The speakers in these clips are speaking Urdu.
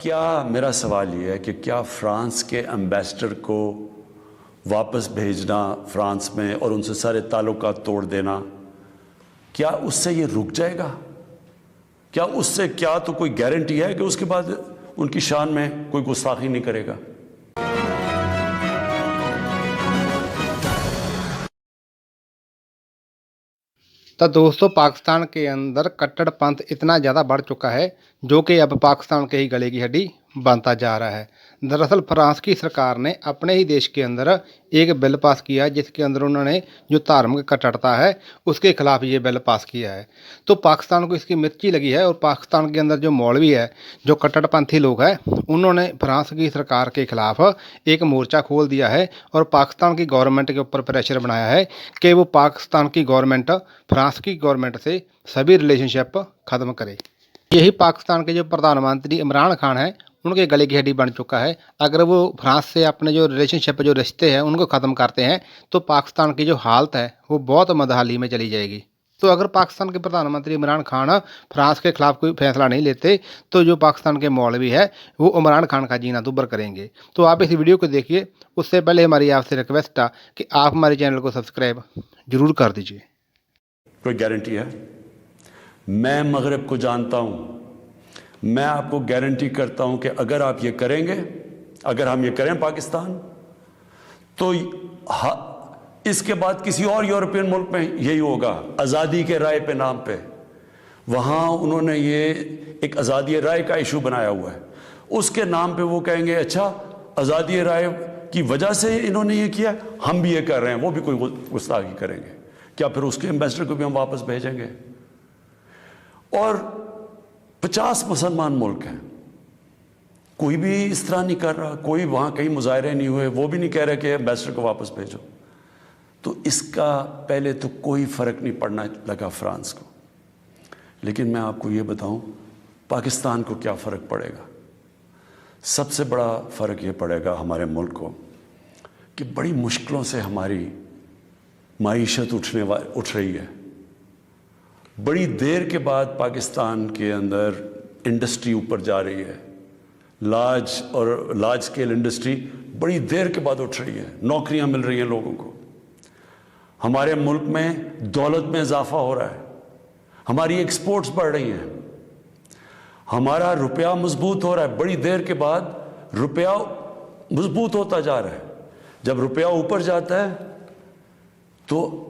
کیا میرا سوال یہ ہے کہ کیا فرانس کے ایمبیسڈر کو واپس بھیجنا فرانس میں اور ان سے سارے تعلقات توڑ دینا، کیا اس سے یہ رک جائے گا؟ کیا اس سے کیا تو کوئی گارنٹی ہے کہ اس کے بعد ان کی شان میں کوئی گستاخی نہیں کرے گا؟ تو دوستوں، پاکستان کے اندر کٹڑ پنتھ اتنا زیادہ بڑھ چکا ہے جو کہ اب پاکستان کے ہی گلے کی ہڈی بنتا جا رہا ہے۔ دراصل فرانس کی سرکار نے اپنے ہی دیش کے اندر ایک بل پاس کیا ہے جس کے اندر انہوں نے جو دھارمک کٹڑتا ہے اس کے خلاف یہ بل پاس کیا ہے۔ تو پاکستان کو اس کی مرچی لگی ہے اور پاکستان کے اندر جو مولوی ہے، جو کٹڑ پنتھی لوگ ہیں، انہوں نے فرانس کی سرکار کے خلاف ایک مورچہ کھول دیا ہے اور پاکستان کی گورنمنٹ کے اوپر پریشر بنایا ہے کہ وہ پاکستان کی گورنمنٹ فرانس کی گورنمنٹ سے سبھی ریلیشن شپ ختم کرے۔ یہی پاکستان کے جو پردھان منتری عمران خان ہیں ان کے گلے کی ہڈی بن چکا ہے۔ اگر وہ فرانس سے اپنے جو ریلیشن شپ جو رشتے ہیں ان کو ختم کرتے ہیں تو پاکستان کی جو حالت ہے وہ بہت مدحالی میں چلی جائے گی۔ تو اگر پاکستان کے پردھان منتری عمران خان فرانس کے خلاف کوئی فیصلہ نہیں لیتے تو جو پاکستان کے مولوی ہے وہ عمران خان کا جینا دوبر کریں گے۔ تو آپ اس ویڈیو کو دیکھیے، اس سے پہلے ہماری آپ سے ریکویسٹ ہے کہ آپ ہمارے چینل کو سبسکرائب ضرور کر دیجیے۔ کوئی گارنٹی ہے؟ میں مغرب کو جانتا ہوں، میں آپ کو گارنٹی کرتا ہوں کہ اگر آپ یہ کریں گے، اگر ہم یہ کریں پاکستان، تو اس کے بعد کسی اور یورپین ملک میں یہی ہوگا، آزادی کے رائے پہ نام پہ۔ وہاں انہوں نے یہ ایک آزادی رائے کا ایشو بنایا ہوا ہے، اس کے نام پہ وہ کہیں گے اچھا آزادی رائے کی وجہ سے انہوں نے یہ کیا، ہم بھی یہ کر رہے ہیں، وہ بھی کوئی گستاخی کریں گے۔ کیا پھر اس کے ایمبیسڈر کو بھی ہم واپس بھیجیں گے؟ اور 50 مسلمان ملک ہیں، کوئی بھی اس طرح نہیں کر رہا، کوئی وہاں کہیں مظاہرے نہیں ہوئے، وہ بھی نہیں کہہ رہے کہ ایمبیسڈر کو واپس بھیجو۔ تو اس کا پہلے تو کوئی فرق نہیں پڑنا لگا فرانس کو، لیکن میں آپ کو یہ بتاؤں پاکستان کو کیا فرق پڑے گا۔ سب سے بڑا فرق یہ پڑے گا ہمارے ملک کو کہ بڑی مشکلوں سے ہماری معیشت اٹھ رہی ہے۔ بڑی دیر کے بعد پاکستان کے اندر انڈسٹری اوپر جا رہی ہے، لارج اسکیل انڈسٹری بڑی دیر کے بعد اٹھ رہی ہے، نوکریاں مل رہی ہیں لوگوں کو، ہمارے ملک میں دولت میں اضافہ ہو رہا ہے، ہماری ایکسپورٹس بڑھ رہی ہیں، ہمارا روپیہ مضبوط ہو رہا ہے۔ بڑی دیر کے بعد روپیہ مضبوط ہوتا جا رہا ہے۔ جب روپیہ اوپر جاتا ہے تو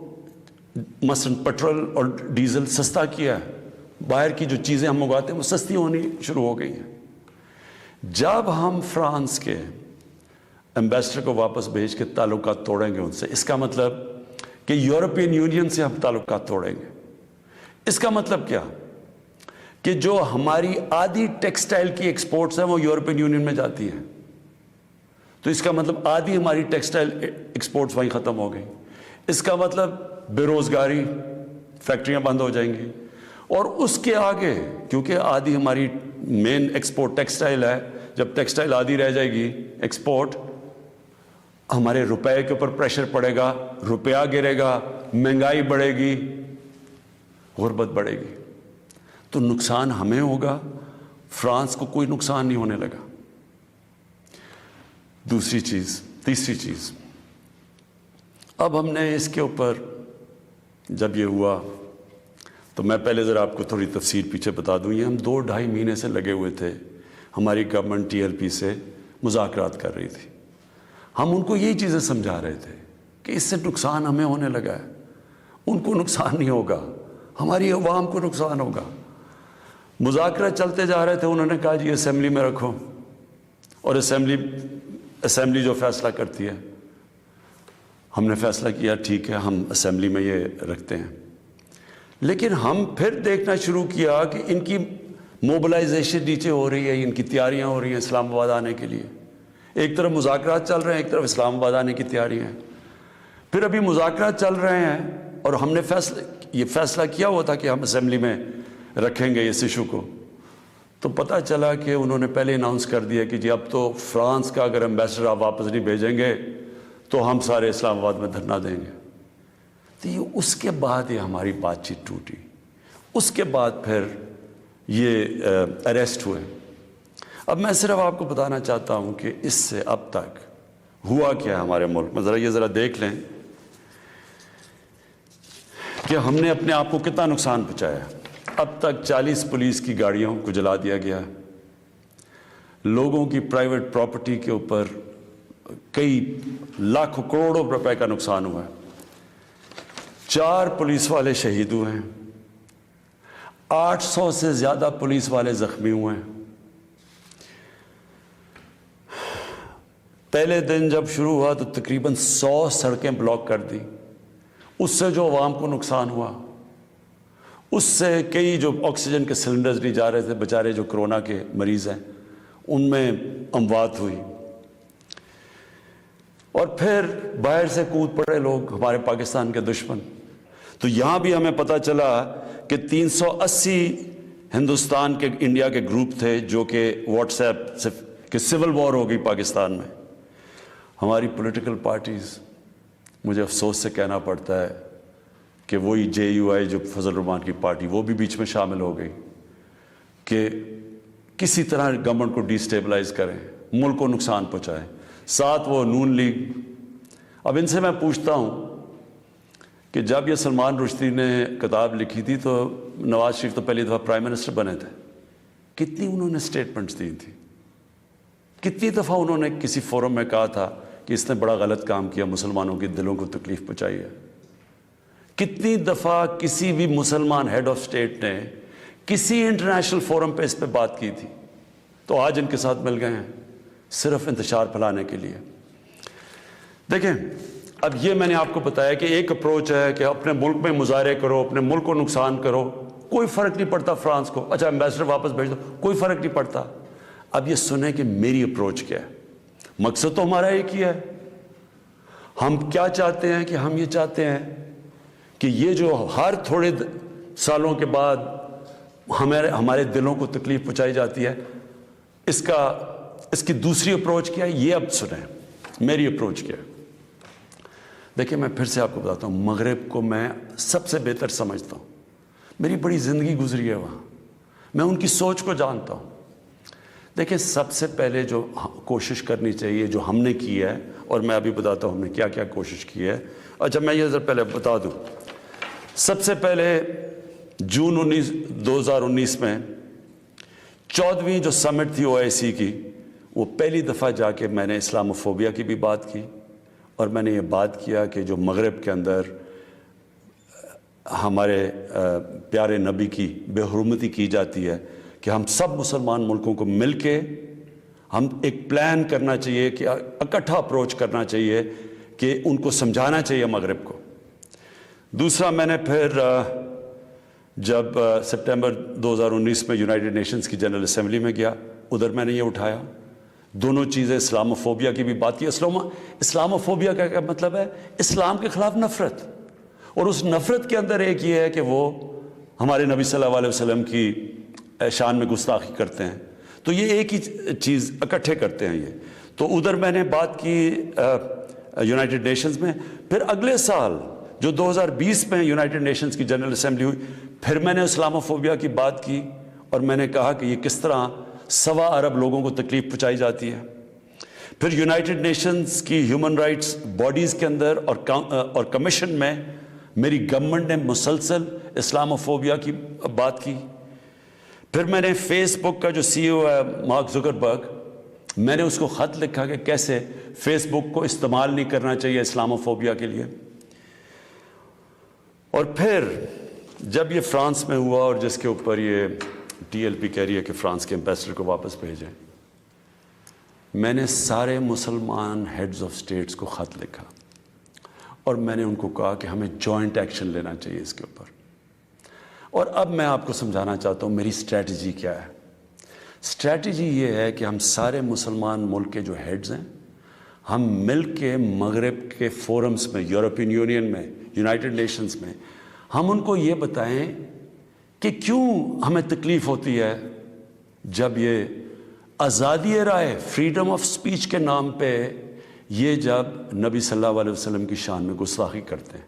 مثلا پیٹرول اور ڈیزل سستا کیا ہے، باہر کی جو چیزیں ہم منگواتے ہیں وہ سستی ہونی شروع ہو گئی ہیں۔ جب ہم فرانس کے ایمبیسڈر کو واپس بھیج کے تعلقات توڑیں گے ان سے، اس کا مطلب کہ یورپین یونین سے ہم تعلقات توڑیں گے۔ اس کا مطلب کیا کہ جو ہماری آدھی ٹیکسٹائل کی ایکسپورٹس ہیں وہ یورپین یونین میں جاتی ہیں، تو اس کا مطلب آدھی ہماری ٹیکسٹائل ایکسپورٹس وہیں ختم ہو گئی۔ اس کا مطلب بے روزگاری، فیکٹریاں بند ہو جائیں گی، اور اس کے آگے کیونکہ آدھی ہماری مین ایکسپورٹ ٹیکسٹائل ہے، جب ٹیکسٹائل آدھی رہ جائے گی ایکسپورٹ، ہمارے روپے کے اوپر پریشر پڑے گا، روپیہ گرے گا، مہنگائی بڑھے گی، غربت بڑھے گی، تو نقصان ہمیں ہوگا، فرانس کو کوئی نقصان نہیں ہونے لگا۔ تیسری چیز، اب ہم نے اس کے اوپر جب یہ ہوا تو میں پہلے ذرا آپ کو تھوڑی تفصیل پیچھے بتا دوں۔ یہ ہم 2-2.5 مہینے سے لگے ہوئے تھے، ہماری گورنمنٹ TLP سے مذاکرات کر رہی تھی، ہم ان کو یہی چیزیں سمجھا رہے تھے کہ اس سے نقصان ہمیں ہونے لگا ہے، ان کو نقصان نہیں ہوگا، ہماری عوام کو نقصان ہوگا۔ مذاکرات چلتے جا رہے تھے، انہوں نے کہا جی اسمبلی میں رکھو، اور اسمبلی جو فیصلہ کرتی ہے، ہم نے فیصلہ کیا ٹھیک ہے ہم اسمبلی میں یہ رکھتے ہیں، لیکن ہم پھر دیکھنا شروع کیا کہ ان کی موبلائزیشن نیچے ہو رہی ہے، ان کی تیاریاں ہو رہی ہیں اسلام آباد آنے کے لیے۔ ایک طرف مذاکرات چل رہے ہیں، ایک طرف اسلام آباد آنے کی تیاریاں ہیں۔ پھر ابھی مذاکرات چل رہے ہیں اور ہم نے یہ فیصلہ کیا ہوا تھا کہ ہم اسمبلی میں رکھیں گے اس ایشو کو، تو پتہ چلا کہ انہوں نے پہلے اناؤنس کر دیا کہ جی اب تو فرانس کا اگر ایمبیسڈر آپ واپس نہیں بھیجیں گے تو ہم سارے اسلام آباد میں دھرنا دیں گے۔ تو یہ اس کے بعد یہ ہماری بات چیت ٹوٹی، اس کے بعد پھر یہ اریسٹ ہوئے۔ اب میں صرف آپ کو بتانا چاہتا ہوں کہ اس سے اب تک ہوا کیا ہے ہمارے ملک میں. ذرا دیکھ لیں کہ ہم نے اپنے آپ کو کتنا نقصان پہنچایا. اب تک 40 پولیس کی گاڑیوں کو جلا دیا گیا, لوگوں کی پرائیویٹ پراپرٹی کے اوپر کئی لاکھوں کروڑوں روپے کا نقصان ہوا ہے, 4 پولیس والے شہید ہوئے ہیں, 800 سے زیادہ پولیس والے زخمی ہوئے ہیں. پہلے دن جب شروع ہوا تو تقریباً 100 سڑکیں بلاک کر دی. اس سے جو عوام کو نقصان ہوا, اس سے کئی جو آکسیجن کے سلنڈرز نہیں جا رہے تھے, بیچارے جو کرونا کے مریض ہیں, ان میں اموات ہوئی. اور پھر باہر سے کود پڑے لوگ, ہمارے پاکستان کے دشمن. تو یہاں بھی ہمیں پتہ چلا کہ 380 ہندوستان کے انڈیا کے گروپ تھے جو کہ واٹس ایپ سے کہ سول وار ہو گئی پاکستان میں. ہماری پولیٹیکل پارٹیز, مجھے افسوس سے کہنا پڑتا ہے کہ وہی JUI جو فضل الرحمان کی پارٹی, وہ بھی بیچ میں شامل ہو گئی کہ کسی طرح گورنمنٹ کو ڈی سٹیبلائز کریں, ملک کو نقصان پہنچائیں. ساتھ وہ نون لیگ. اب ان سے میں پوچھتا ہوں کہ جب یہ سلمان رشدی نے کتاب لکھی تھی تو نواز شریف تو پہلی دفعہ پرائم منسٹر بنے تھے, کتنی انہوں نے سٹیٹمنٹس دی تھی, کتنی دفعہ انہوں نے کسی فورم میں کہا تھا کہ اس نے بڑا غلط کام کیا, مسلمانوں کے دلوں کو تکلیف پہنچائی ہے. کتنی دفعہ کسی بھی مسلمان ہیڈ آف اسٹیٹ نے کسی انٹرنیشنل فورم پہ اس پہ بات کی تھی, تو آج ان کے ساتھ مل گئے ہیں صرف انتشار پھیلانے کے لیے. دیکھیں, اب یہ میں نے آپ کو بتایا کہ ایک اپروچ ہے کہ اپنے ملک میں مظاہرے کرو, اپنے ملک کو نقصان کرو, کوئی فرق نہیں پڑتا فرانس کو, اچھا ایمبیسڈر واپس بھیج دو, کوئی فرق نہیں پڑتا. اب یہ سنیں کہ میری اپروچ کیا ہے. مقصد تو ہمارا ایک ہی ہے. ہم کیا چاہتے ہیں کہ ہم یہ چاہتے ہیں کہ یہ جو ہر تھوڑے سالوں کے بعد ہمارے دلوں کو تکلیف پہنچائی جاتی ہے, اس کی دوسری اپروچ کیا ہے, یہ اب سنیں میری اپروچ کیا ہے. دیکھیں, میں پھر سے آپ کو بتاتا ہوں, مغرب کو میں سب سے بہتر سمجھتا ہوں, میری بڑی زندگی گزری ہے وہاں, میں ان کی سوچ کو جانتا ہوں. دیکھیں, سب سے پہلے جو کوشش کرنی چاہیے, جو ہم نے کی ہے, اور میں ابھی بتاتا ہوں ہم نے کیا کیا کوشش کی ہے. اچھا, میں یہ پہلے بتا دوں, سب سے پہلے جون 2019 میں 14ویں جو سمٹ تھی OIC کی, وہ پہلی دفعہ جا کے میں نے اسلاموفوبیا کی بھی بات کی, اور میں نے یہ بات کیا کہ جو مغرب کے اندر ہمارے پیارے نبی کی بے حرمتی کی جاتی ہے, کہ ہم سب مسلمان ملکوں کو مل کے ہم ایک پلان کرنا چاہیے, کہ اکٹھا اپروچ کرنا چاہیے, کہ ان کو سمجھانا چاہیے مغرب کو. دوسرا, میں نے پھر جب سپٹمبر 2019 میں یونائٹڈ نیشنز کی جنرل اسمبلی میں گیا, ادھر میں نے یہ اٹھایا, دونوں چیزیں, اسلاموفوبیا کی بھی بات کی. اسلاموفوبیا کا کیا مطلب ہے؟ اسلام کے خلاف نفرت, اور اس نفرت کے اندر ایک یہ ہے کہ وہ ہمارے نبی صلی اللہ علیہ وسلم کی شان میں گستاخی کرتے ہیں. تو یہ ایک ہی چیز اکٹھے کرتے ہیں یہ. تو ادھر میں نے بات کی یونائٹڈ نیشنز میں. پھر اگلے سال جو 2020 میں یونائٹڈ نیشنز کی جنرل اسمبلی ہوئی, پھر میں نے اسلاموفوبیا کی بات کی, اور میں نے کہا کہ یہ کس طرح 1.25 ارب لوگوں کو تکلیف پہنچائی جاتی ہے. پھر یونائٹڈ نیشنز کی ہیومن رائٹس باڈیز کے اندر اور کمیشن میں میری گورنمنٹ نے مسلسل اسلاموفوبیا کی بات کی. پھر میں نے فیس بک کا جو CEO ہے مارک زکربرگ, میں نے اس کو خط لکھا کہ کیسے فیس بک کو استعمال نہیں کرنا چاہیے اسلاموفوبیا کے لیے. اور پھر جب یہ فرانس میں ہوا, اور جس کے اوپر یہ TLP کہہ رہی ہے کہ فرانس کے ایمبیسڈر کو واپس بھیجیں, میں نے سارے مسلمان ہیڈز آف اسٹیٹس کو خط لکھا, اور میں نے ان کو کہا کہ ہمیں جوائنٹ ایکشن لینا چاہیے اس کے اوپر. اور اب میں آپ کو سمجھانا چاہتا ہوں میری اسٹریٹجی کیا ہے. اسٹریٹجی یہ ہے کہ ہم سارے مسلمان ملک کے جو ہیڈز ہیں, ہم مل کے مغرب کے فورمز میں, یورپین یونین میں, یونائٹڈ نیشنز میں, ہم ان کو یہ بتائیں کہ کیوں ہمیں تکلیف ہوتی ہے جب یہ آزادی رائے, فریڈم آف سپیچ کے نام پہ یہ جب نبی صلی اللہ علیہ وسلم کی شان میں گستاخی کرتے ہیں.